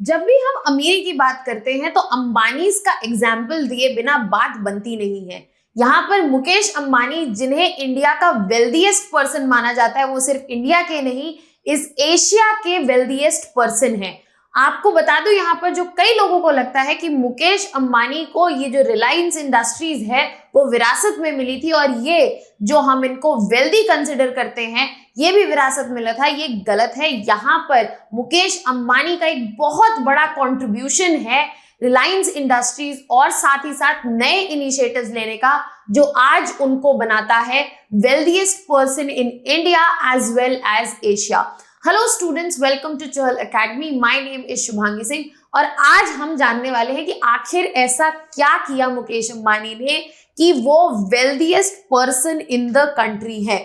जब भी हम अमीरी की बात करते हैं तो अंबानीज का एग्जाम्पल दिए बिना बात बनती नहीं है। यहाँ पर मुकेश अंबानी, जिन्हें इंडिया का वेल्दीएस्ट पर्सन माना जाता है, वो सिर्फ इंडिया के नहीं, इस एशिया के वेल्दीएस्ट पर्सन है। आपको बता दूं, यहाँ पर जो कई लोगों को लगता है कि मुकेश अंबानी को ये जो रिलायंस इंडस्ट्रीज है वो विरासत में मिली थी और ये जो हम इनको वेल्दी कंसिडर करते हैं ये भी विरासत मिला था, ये गलत है। यहाँ पर मुकेश अंबानी का एक बहुत बड़ा कंट्रीब्यूशन है रिलायंस इंडस्ट्रीज और साथ ही साथ नए इनिशिएटिव्स लेने का, जो आज उनको बनाता है wealthiest person in India as well as Asia. Hello students, welcome to Chahal academy. My name is Shubhangi Singh और आज हम जानने वाले हैं कि आखिर ऐसा क्या किया मुकेश अंबानी ने कि वो wealthiest person in the country है।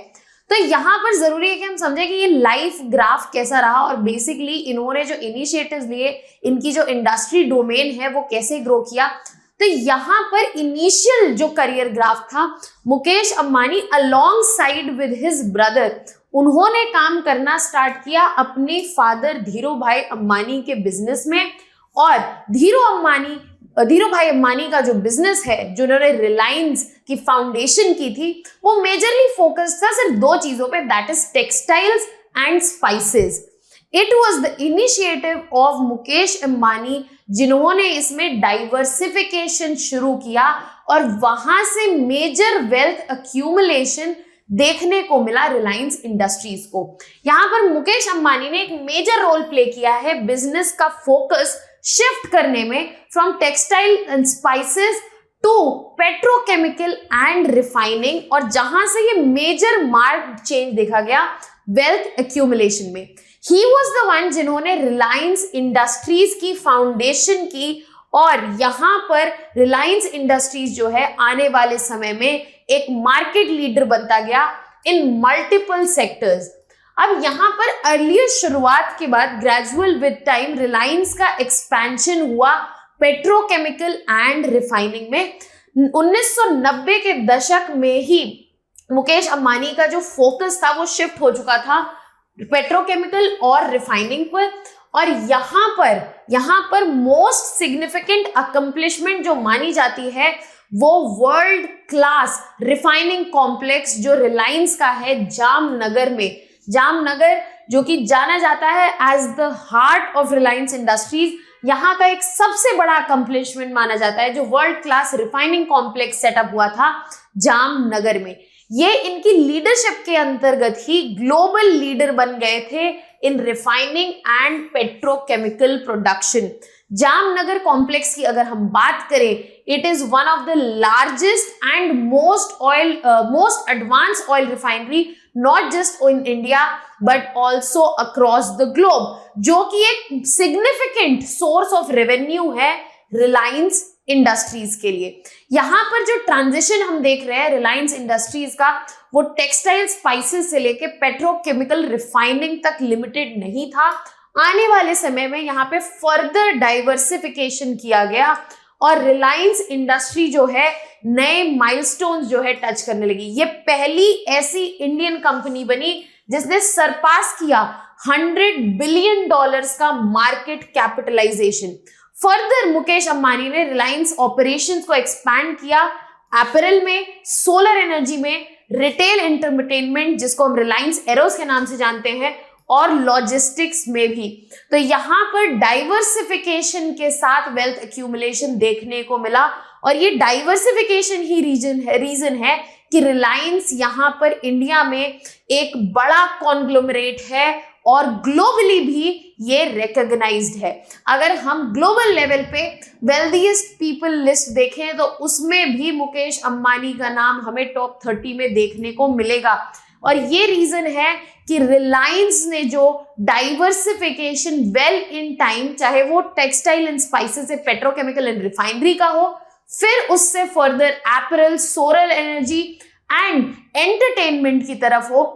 तो यहाँ पर जरूरी है कि हम समझें कि ये लाइफ ग्राफ कैसा रहा और बेसिकली इन्होंने जो इनिशिएटिव्स लिए, इनकी जो इंडस्ट्री डोमेन है वो कैसे ग्रो किया। तो यहाँ पर इनिशियल जो करियर ग्राफ था, Mukesh Ambani along side with his brother, उन्होंने काम करना स्टार्ट किया अपने फादर धीरू भाई अंबानी के बिजनेस में। और धीरू भाई अंबानी का जो बिजनेस है, जो उन्होंने रिलायंस की फाउंडेशन की थी, वो मेजरली फोकस था सिर्फ दो चीजों पे, that is textiles and spices. It was the initiative of Mukesh Ambani, जिन्होंने इसमें डाइवर्सिफिकेशन शुरू किया और वहां से मेजर वेल्थ अक्यूमुलेशन देखने को मिला रिलायंस इंडस्ट्रीज को। यहां पर मुकेश अंबानी ने एक मेजर रोल प्ले किया है बिजनेस का फोकस शिफ्ट करने में, from textile and spices to petrochemical and refining, और जहां से ये मेजर मार्क चेंज देखा गया वेल्थ एक्यूमुलेशन में। ही वॉज द वन जिन्होंने रिलायंस इंडस्ट्रीज की फाउंडेशन की और यहां पर रिलायंस इंडस्ट्रीज जो है आने वाले समय में एक मार्केट लीडर बनता गया इन मल्टीपल सेक्टर्स। अब यहाँ पर अर्लियर शुरुआत के बाद ग्रेजुअल विद टाइम रिलायंस का एक्सपेंशन हुआ पेट्रोकेमिकल एंड रिफाइनिंग में। 1990 के दशक में ही मुकेश अंबानी का जो फोकस था वो शिफ्ट हो चुका था पेट्रोकेमिकल और रिफाइनिंग पर। और यहाँ पर मोस्ट सिग्निफिकेंट अकम्प्लिशमेंट जो मानी जाती है वो वर्ल्ड क्लास रिफाइनिंग कॉम्प्लेक्स जो रिलायंस का है जामनगर में। जामनगर जो कि जाना जाता है as the heart of Reliance industries, यहाँ का एक सबसे बड़ा अकम्प्लिशमेंट माना जाता है जो world class refining complex setup हुआ था जामनगर में। ये इनकी लीडरशिप के अंतर्गत ही ग्लोबल लीडर बन गए थे in refining and petrochemical production. Jamnagar complex की अगर हम बात करें, it is one of the largest and most advanced oil refinery, not just in India but also across the globe, जो कि एक सिग्निफिकेंट सोर्स ऑफ रेवेन्यू है रिलायंस इंडस्ट्रीज के लिए। यहाँ पर जो ट्रांजिशन हम देख रहे हैं रिलायंस इंडस्ट्रीज का, वो टेक्सटाइल स्पाइसेस से लेके पेट्रोकेमिकल रिफाइनिंग तक लिमिटेड नहीं था। आने वाले समय में यहाँ पे फर्दर डाइवर्सिफिकेशन किया गया और रिलायंस इंडस्ट्री जो है नए माइलस्टोन्स जो है टच करने लगी। ये पहली ऐसी इंडियन कंपनी बनी जिसने सरपास किया $100 बिलियन का market capitalisation. Further Mukesh Ambani ने रिलायंस ऑपरेशंस को एक्सपैंड किया अपैरल में, सोलर एनर्जी में, रिटेल एंटरटेनमेंट जिसको हम रिलायंस एरोस के नाम से जानते हैं, और लॉजिस्टिक्स में भी। तो यहाँ पर डाइवर्सिफिकेशन के साथ वेल्थ एक्यूमुलेशन देखने को मिला और ये डाइवर्सिफिकेशन ही रीजन है कि रिलायंस यहाँ पर इंडिया में एक बड़ा कॉन्ग्लोमरेट है और ग्लोबली भी ये रिकॉग्नाइज्ड है। अगर हम ग्लोबल लेवल पे वेल्दीएस्ट पीपल लिस्ट देखें तो उसमें भी मुकेश अंबानी का नाम हमें टॉप 30 में देखने को मिलेगा। और ये रीजन है कि रिलायंस ने जो डाइवर्सिफिकेशन वेल इन टाइम, चाहे वो टेक्सटाइल एंड स्पाइसेस से पेट्रोकेमिकल एंड रिफाइनरी का हो, फिर उससे further apparel, solar energy and entertainment की तरफ हो,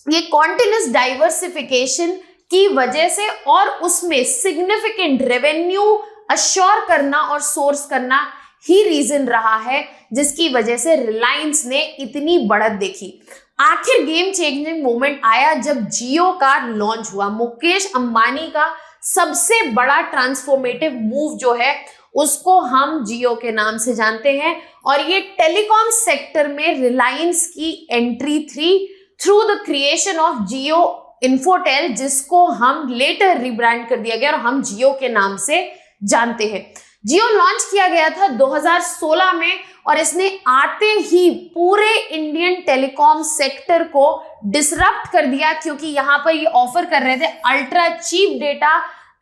ये कॉन्टिन्यूस डाइवर्सिफिकेशन की वजह से और उसमें सिग्निफिकेंट रेवेन्यू अश्योर करना और सोर्स करना ही रीजन रहा है जिसकी वजह से रिलायंस ने इतनी बढ़त देखी। आखिर गेम चेंजिंग मोमेंट आया जब जियो का लॉन्च हुआ। मुकेश अंबानी का सबसे बड़ा ट्रांसफॉर्मेटिव मूव जो है उसको हम जियो के नाम से जानते हैं। और ये टेलीकॉम सेक्टर में रिलायंस की एंट्री थी through the creation of Jio Infotel, जिसको हम लेटर रिब्रांड कर दिया गया और हम जियो के नाम से जानते हैं। जियो लॉन्च किया गया था 2016 में और इसने आते ही पूरे इंडियन टेलीकॉम सेक्टर को डिसरप्ट कर दिया, क्योंकि यहां पर ये ऑफर कर रहे थे ultra cheap data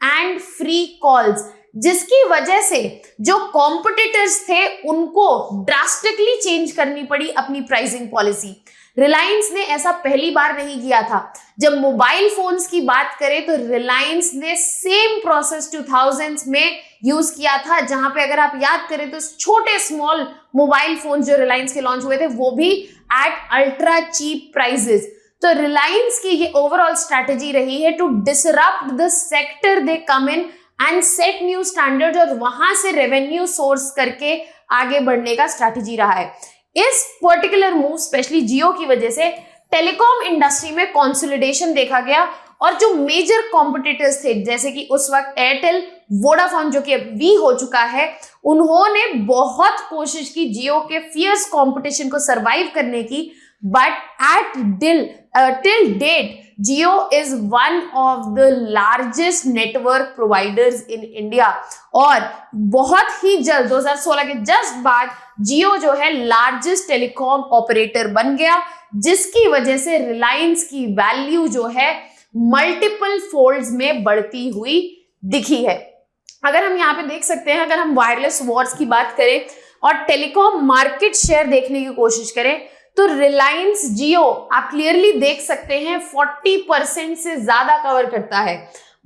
and free calls, जिसकी वजह से जो कॉम्पिटिटर्स थे उनको ड्रास्टिकली चेंज करनी पड़ी अपनी प्राइसिंग पॉलिसी। रिलायंस ने ऐसा पहली बार नहीं किया था। जब मोबाइल फोन्स की बात करें तो रिलायंस ने सेम प्रोसेस 2000s में यूज किया था, जहां पे अगर आप याद करें तो छोटे स्मॉल मोबाइल फोन जो रिलायंस के लॉन्च हुए थे वो भी एट अल्ट्रा चीप प्राइसेस। तो रिलायंस की ये ओवरऑल स्ट्रैटेजी रही है to disrupt the sector they come in and set new standard, और वहां से रेवेन्यू सोर्स करके आगे बढ़ने का स्ट्रैटेजी रहा है। इस पर्टिकुलर मूव स्पेशली जियो की वजह से टेलीकॉम इंडस्ट्री में कंसोलिडेशन देखा गया, और जो मेजर कॉम्पिटिटर्स थे जैसे कि उस वक्त एयरटेल, वोडाफोन जो कि अब वी हो चुका है, उन्होंने बहुत कोशिश की जियो के फियर्स कंपटीशन को सरवाइव करने की, but till date Jio is one of the largest network providers in India. और बहुत ही जल्द 2016 के जस्ट बाद जियो जो है लार्जेस्ट टेलीकॉम ऑपरेटर बन गया, जिसकी वजह से रिलायंस की वैल्यू जो है मल्टीपल फोल्ड्स में बढ़ती हुई दिखी है। अगर हम यहाँ पे देख सकते हैं, अगर हम वायरलेस वॉर्स की बात करें और टेलीकॉम मार्केट शेयर देखने की कोशिश करें तो रिलायंस जियो आप क्लियरली देख सकते हैं 40% से ज्यादा कवर करता है।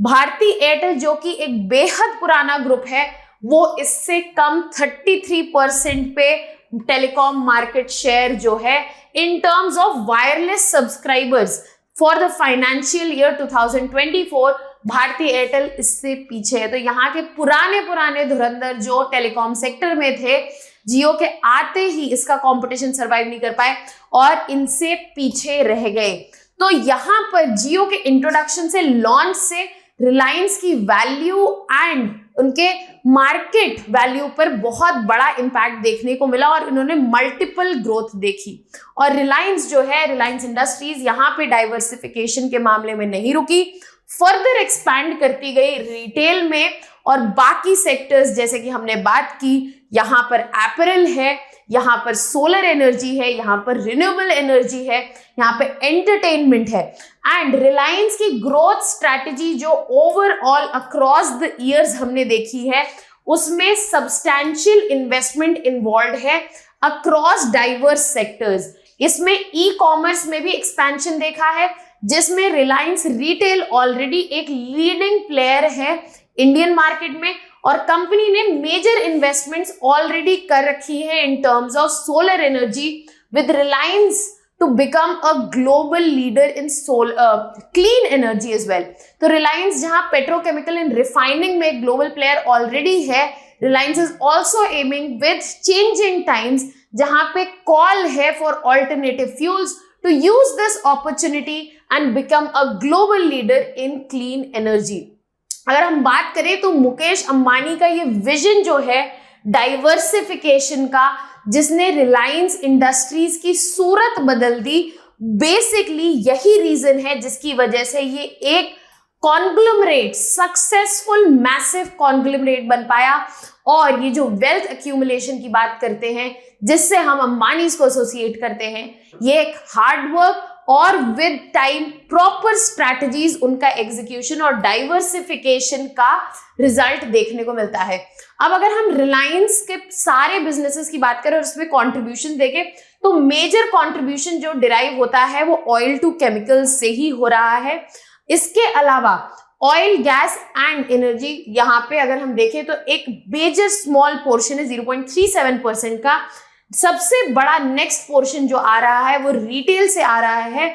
भारती एयरटेल जो कि एक बेहद पुराना ग्रुप है, वो इससे कम 33% पे टेलीकॉम मार्केट शेयर जो है in terms of wireless subscribers for the financial year 2024 Bharti Airtel इससे पीछे है। तो यहाँ के पुराने धुरंधर जो टेलीकॉम सेक्टर में थे, जियो के आते ही इसका कंपटीशन सरवाइव नहीं कर पाए और इनसे पीछे रह गए। तो यहाँ पर जियो के इंट्रोडक्शन से, लॉन्च से रिलायंस की वैल्यू एंड उनके मार्केट वैल्यू पर बहुत बड़ा इंपैक्ट देखने को मिला और इन्होंने मल्टीपल ग्रोथ देखी। और रिलायंस जो है, रिलायंस इंडस्ट्रीज यहाँ पे डाइवर्सिफिकेशन के मामले में नहीं रुकी, फर्दर एक्सपैंड करती गई रिटेल में और बाकी सेक्टर्स जैसे कि हमने बात की, यहाँ पर एपरल है, यहाँ पर सोलर एनर्जी है, यहाँ पर रिन्यूएबल एनर्जी है, यहाँ पे एंटरटेनमेंट है। एंड रिलायंस की ग्रोथ स्ट्रैटेजी जो ओवरऑल अक्रॉस द ईयर्स हमने देखी है, उसमें सब्सटैंशियल इन्वेस्टमेंट इन्वॉल्व है अक्रॉस डाइवर्स सेक्टर्स। इसमें ई कॉमर्स में भी एक्सपेंशन देखा है, जिसमें रिलायंस रिटेल ऑलरेडी एक लीडिंग प्लेयर है इंडियन मार्केट में, और कंपनी ने मेजर इन्वेस्टमेंट्स ऑलरेडी कर रखी है in terms of solar energy, with Reliance to become a global leader in clean energy as well. तो रिलायंस जहां पेट्रोकेमिकल एंड रिफाइनिंग में ग्लोबल प्लेयर ऑलरेडी है, Reliance is also aiming with changing times, जहां पे call है for alternative fuels to use this opportunity and become a global leader in clean energy. अगर हम बात करें तो मुकेश अंबानी का ये विजन जो है डाइवर्सिफिकेशन का, जिसने रिलायंस इंडस्ट्रीज की सूरत बदल दी, बेसिकली यही रीजन है जिसकी वजह से ये एक कॉन्ग्लोमरेट, सक्सेसफुल मैसिव कॉन्ग्लोमरेट बन पाया। और ये जो वेल्थ एक्यूमुलेशन की बात करते हैं, जिससे हम अंबानीज को एसोसिएट करते हैं, ये एक हार्ड वर्क और विद टाइम प्रॉपर स्ट्रैटेजीज, उनका एग्जीक्यूशन और डाइवर्सिफिकेशन का रिजल्ट देखने को मिलता है। अब अगर हम रिलायंस के सारे बिजनेसेस की बात करें और उसमें कॉन्ट्रीब्यूशन देखें, तो मेजर कॉन्ट्रीब्यूशन जो डिराइव होता है वो ऑयल टू केमिकल्स से ही हो रहा है। इसके अलावा ऑयल, गैस एंड एनर्जी, यहाँ पे अगर हम देखें तो एक मेजर स्मॉल पोर्शन है 0.37% का। सबसे बड़ा नेक्स्ट पोर्शन जो आ रहा है वो रिटेल से आ रहा है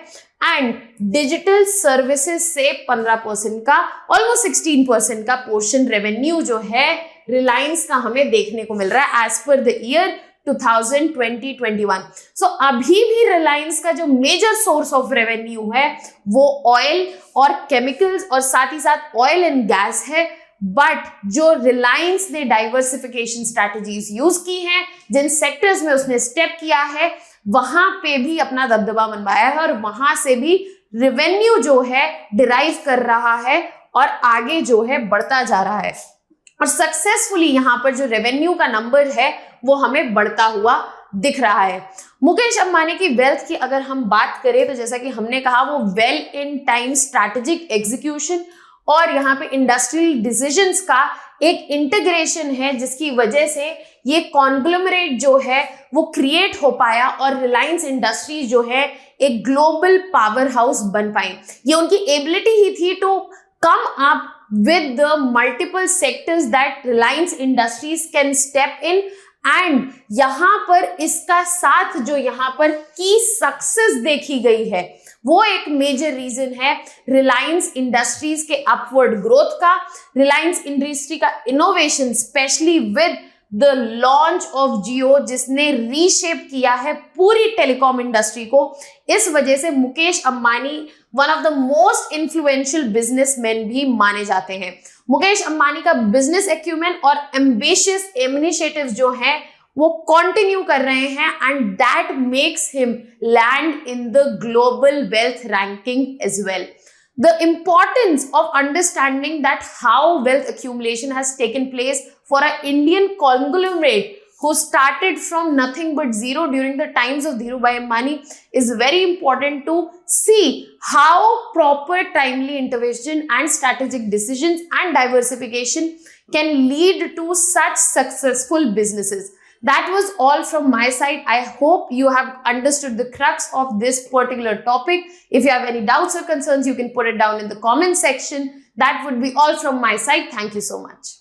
एंड डिजिटल सर्विसेज से 15% का, ऑलमोस्ट 16% का पोर्शन रेवेन्यू जो है रिलायंस का हमें देखने को मिल रहा है एज पर द ईयर 2020-21। सो अभी भी रिलायंस का जो मेजर सोर्स ऑफ रेवेन्यू है वो ऑयल और केमिकल्स और साथ ही साथ ऑयल एंड गैस है। बट जो रिलायंस ने डाइवर्सिफिकेशन स्ट्रैटेजीज यूज की हैं, जिन सेक्टर्स में उसने स्टेप किया है, वहां पे भी अपना दबदबा बनवाया है और वहां से भी रेवेन्यू जो है डिराइव कर रहा है और आगे जो है बढ़ता जा रहा है। और सक्सेसफुली यहां पर जो रेवेन्यू का नंबर है वो हमें बढ़ता हुआ दिख रहा है। मुकेश अंबानी की वेल्थ की अगर हम बात करें तो जैसा कि हमने कहा वो well in time strategic execution और यहाँ पे इंडस्ट्रियल डिसीजंस का एक इंटीग्रेशन है, जिसकी वजह से ये कॉन्ग्लोमरेट जो है वो क्रिएट हो पाया और रिलायंस इंडस्ट्रीज जो है एक ग्लोबल पावर हाउस बन पाई। ये उनकी एबिलिटी ही थी to come up with the multiple sectors that Reliance Industries can step in and यहाँ पर इसका साथ जो यहाँ पर की सक्सेस देखी गई है वो एक मेजर रीजन है रिलायंस इंडस्ट्रीज के अपवर्ड ग्रोथ का, रिलायंस इंडस्ट्री का innovation specially with the launch of Jio जिसने रीशेप किया है पूरी टेलीकॉम इंडस्ट्री को। इस वजह से Mukesh Ambani one of the most influential businessman भी माने जाते हैं। मुकेश अंबानी का बिजनेस एक्यूमेन और एम्बिशियस इनिशिएटिव्स जो हैं वो कंटिन्यू कर रहे हैं and that makes him land in the global wealth ranking as well. The importance of understanding that how wealth accumulation has taken place for an Indian conglomerate who started from nothing but zero during the times of Dhirubhai Ambani is very important to see how proper timely intervention and strategic decisions and diversification can lead to such successful businesses. That was all from my side. I hope you have understood the crux of this particular topic. If you have any doubts or concerns, you can put it down in the comment section. That would be all from my side. Thank you so much.